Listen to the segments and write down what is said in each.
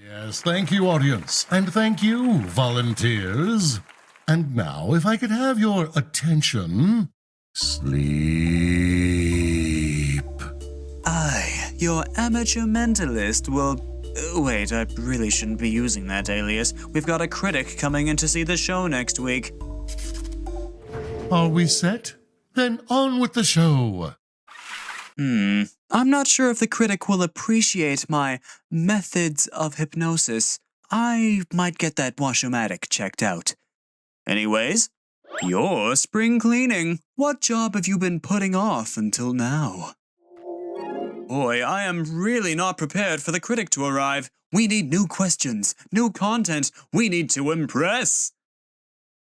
Yes, thank you, audience, and thank you, volunteers. And now, if I could have your attention, sleep. I, your amateur mentalist, will... Wait, I really shouldn't be using that alias. We've got a critic coming in to see the show next week. Are we set? Then on with the show. I'm not sure if the critic will appreciate my methods of hypnosis. I might get that Wash-O-Matic checked out. Anyways, you're spring cleaning. What job have you been putting off until now? Boy, I am really not prepared for the critic to arrive. We need new questions, new content. We need to impress.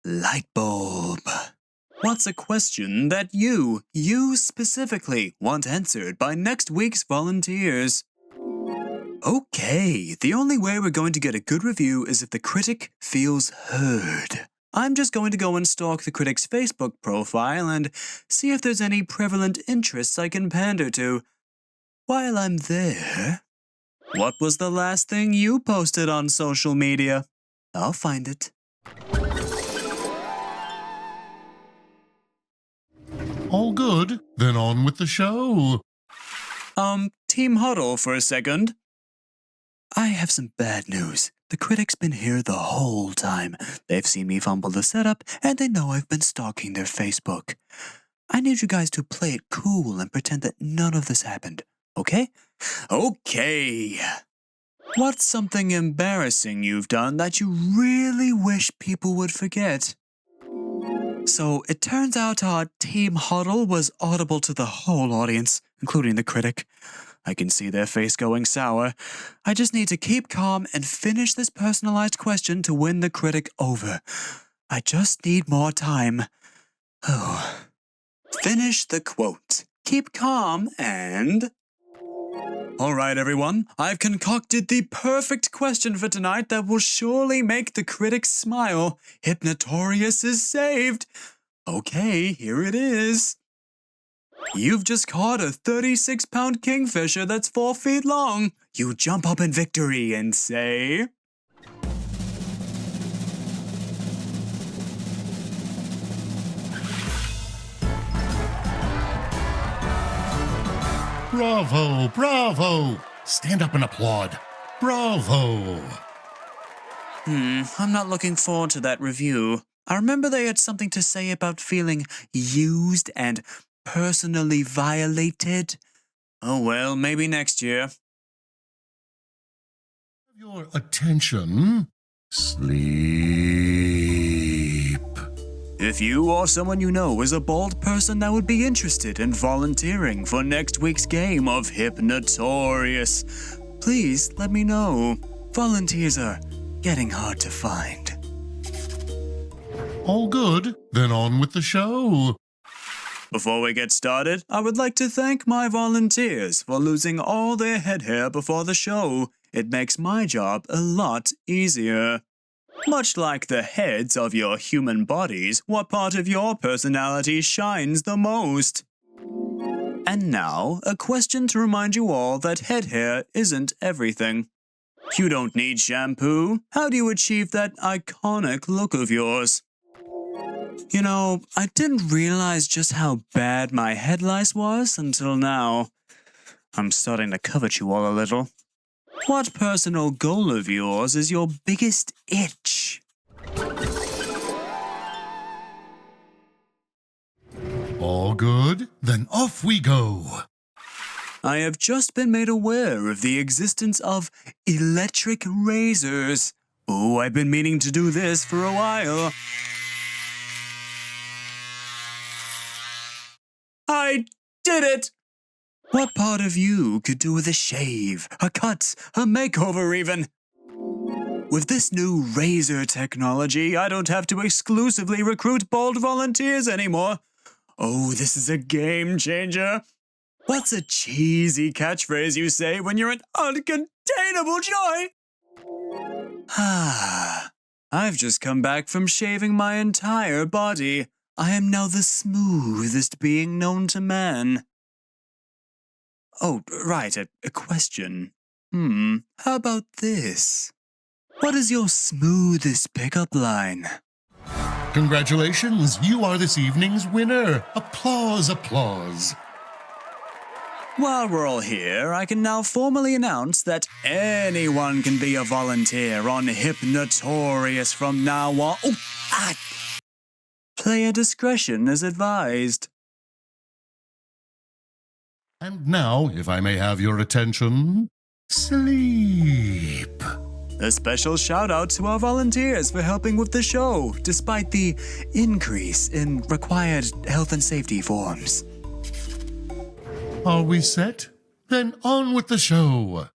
Light bulb. What's a question that you specifically, want answered by next week's volunteers? Okay, the only way we're going to get a good review is if the critic feels heard. I'm just going to go and stalk the critic's Facebook profile and see if there's any prevalent interests I can pander to. While I'm there, what was the last thing you posted on social media? I'll find it. All good? Then on with the show. Team huddle for a second. I have some bad news. The critic's been here the whole time. They've seen me fumble the setup, and they know I've been stalking their Facebook. I need you guys to play it cool and pretend that none of this happened, okay? Okay. What's something embarrassing you've done that you really wish people would forget? So, it turns out our team huddle was audible to the whole audience, including the critic. I can see their face going sour. I just need to keep calm and finish this personalized question to win the critic over. I just need more time. Oh. Finish the quote. Keep calm and... Alright everyone, I've concocted the perfect question for tonight that will surely make the critic smile. Hypnotorious is saved. Okay, here it is. You've just caught a 36-pound kingfisher that's 4 feet long. You jump up in victory and say... Bravo, bravo. Stand up and applaud. Bravo. I'm not looking forward to that review. I remember they had something to say about feeling used and personally violated. Oh well, maybe next year. Your attention. Sleep. If you or someone you know is a bald person that would be interested in volunteering for next week's game of Hypnotorious, please let me know. Volunteers are getting hard to find. All good? Then on with the show. Before we get started, I would like to thank my volunteers for losing all their head hair before the show. It makes my job a lot easier. Much like the heads of your human bodies, what part of your personality shines the most? And now, a question to remind you all that head hair isn't everything. You don't need shampoo. How do you achieve that iconic look of yours? You know, I didn't realize just how bad my head lice was until now. I'm starting to covet you all a little. What personal goal of yours is your biggest itch? All good? Then off we go. I have just been made aware of the existence of electric razors. Oh, I've been meaning to do this for a while. I did it! What part of you could do with a shave, a cut, a makeover even? With this new razor technology, I don't have to exclusively recruit bald volunteers anymore. Oh, this is a game changer. What's a cheesy catchphrase you say when you're in uncontainable joy? I've just come back from shaving my entire body. I am now the smoothest being known to man. Oh, right, a question. How about this? What is your smoothest pickup line? Congratulations, you are this evening's winner. Applause, applause. While we're all here, I can now formally announce that anyone can be a volunteer on Hypnotorious from now on. Player discretion is advised. And now, if I may have your attention, sleep. A special shout out to our volunteers for helping with the show, despite the increase in required health and safety forms. Are we set? Then on with the show.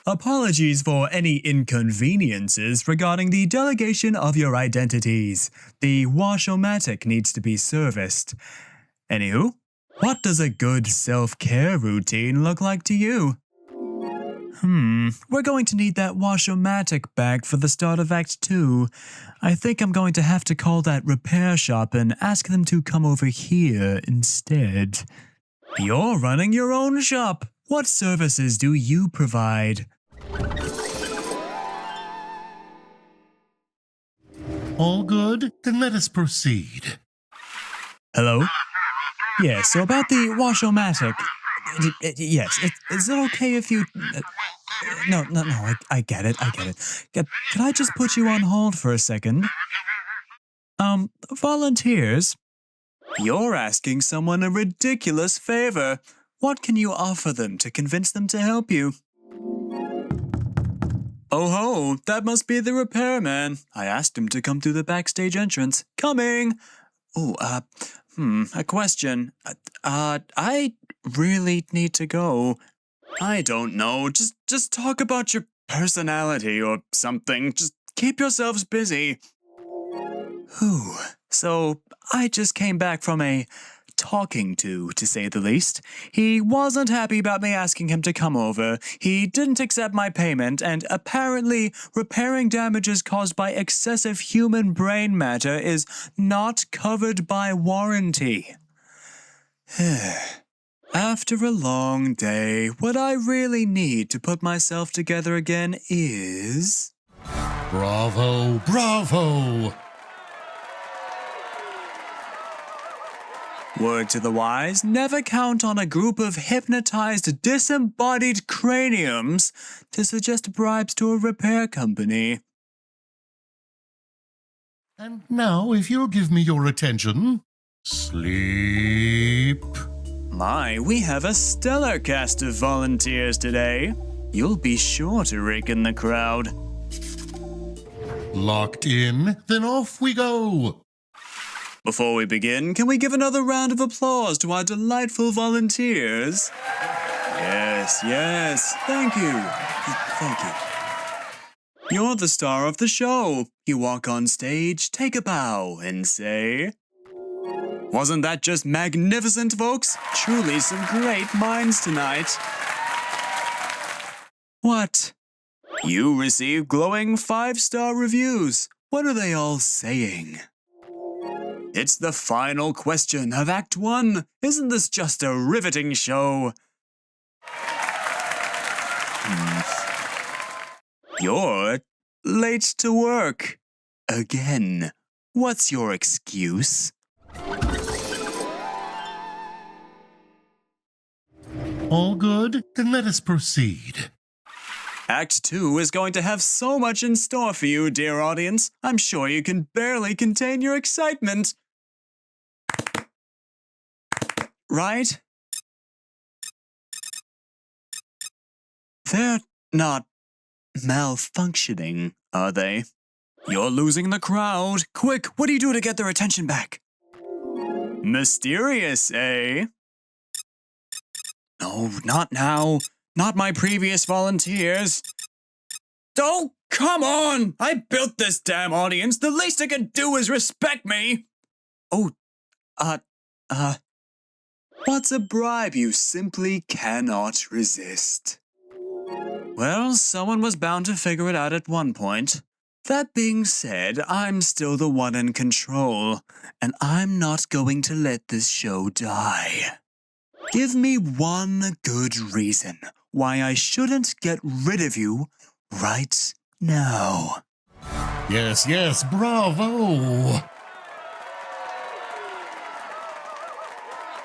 Apologies for any inconveniences regarding the delegation of your identities. The Wash-O-Matic needs to be serviced. Anywho, what does a good self-care routine look like to you? We're going to need that Wash-O-Matic bag for the start of Act 2. I think I'm going to have to call that repair shop and ask them to come over here instead. You're running your own shop. What services do you provide? All good? Then let us proceed. Hello? Yeah, so about the Wash-O-Matic. Yes, is it okay if you... No, I get it. Could I just put you on hold for a second? Volunteers? You're asking someone a ridiculous favor. What can you offer them to convince them to help you? Oh ho, that must be the repairman. I asked him to come through the backstage entrance. Coming! Oh, a question. I really need to go. I don't know, just talk about your personality or something. Just keep yourselves busy. Whew. So, I just came back from a talking to say the least. He wasn't happy about me asking him to come over. He didn't accept my payment, and apparently repairing damages caused by excessive human brain matter is not covered by warranty. After a long day, what I really need to put myself together again is... Bravo, bravo! Word to the wise, never count on a group of hypnotized, disembodied craniums to suggest bribes to a repair company. And now, if you'll give me your attention, sleep. My, we have a stellar cast of volunteers today. You'll be sure to rake in the crowd. Locked in, then off we go. Before we begin, can we give another round of applause to our delightful volunteers? Yes, thank you. You're the star of the show. You walk on stage, take a bow, and say... Wasn't that just magnificent, folks? Truly some great minds tonight. What? You received glowing 5-star reviews. What are they all saying? It's the final question of Act 1. Isn't this just a riveting show? You're late to work. Again. What's your excuse? All good? Then let us proceed. Act 2 is going to have so much in store for you, dear audience. I'm sure you can barely contain your excitement. Right? They're not malfunctioning, are they? You're losing the crowd. Quick, what do you do to get their attention back? Mysterious, eh? No, not now. Not my previous volunteers. Oh, come on! I built this damn audience. The least I can do is respect me. Oh, what's a bribe you simply cannot resist? Well, someone was bound to figure it out at one point. That being said, I'm still the one in control, and I'm not going to let this show die. Give me one good reason. why I shouldn't get rid of you right now. Yes, yes, bravo!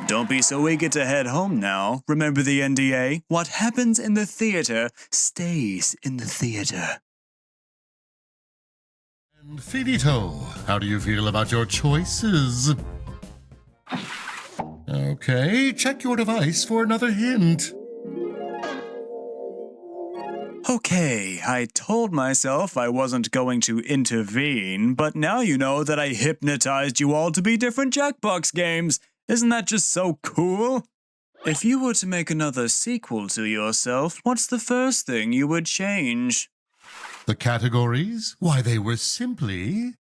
Don't be so eager to head home now. Remember the NDA? What happens in the theater stays in the theater. And Finito, how do you feel about your choices? Okay, check your device for another hint. Okay, I told myself I wasn't going to intervene, but now you know that I hypnotized you all to be different Jackbox games. Isn't that just so cool? If you were to make another sequel to yourself, what's the first thing you would change? The categories? Why, they were simply...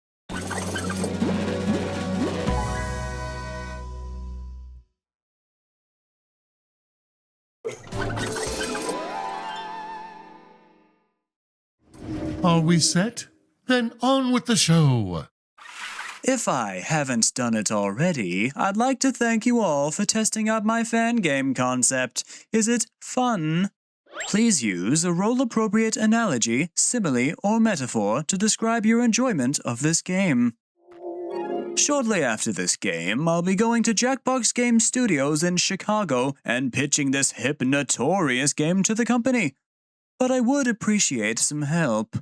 Are we set? Then on with the show! If I haven't done it already, I'd like to thank you all for testing out my Fangame concept. Is it fun? Please use a role-appropriate analogy, simile, or metaphor to describe your enjoyment of this game. Shortly after this game, I'll be going to Jackbox Game Studios in Chicago and pitching this Hypnotorious game to the company. But I would appreciate some help.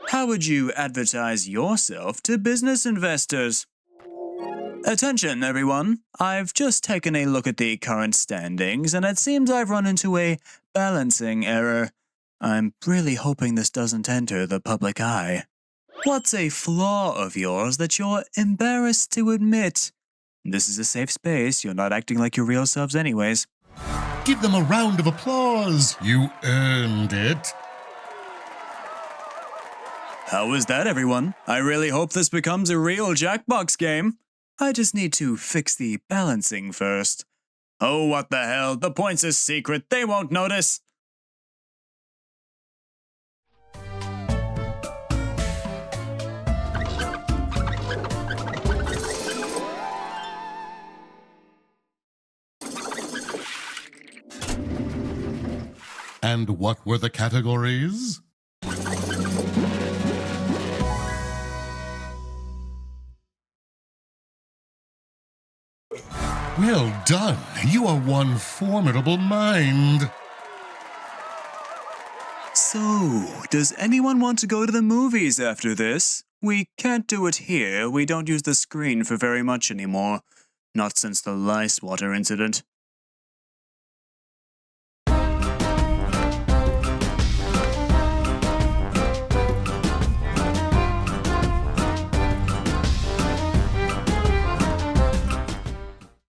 How would you advertise yourself to business investors? Attention, everyone. I've just taken a look at the current standings, and it seems I've run into a balancing error. I'm really hoping this doesn't enter the public eye. What's a flaw of yours that you're embarrassed to admit? This is a safe space. You're not acting like your real selves anyways. Give them a round of applause! You earned it! How was that, everyone? I really hope this becomes a real Jackbox game. I just need to fix the balancing first. Oh, what the hell? The points is secret. They won't notice. And what were the categories? Well done! You are one formidable mind! So, does anyone want to go to the movies after this? We can't do it here. We don't use the screen for very much anymore. Not since the lice water incident.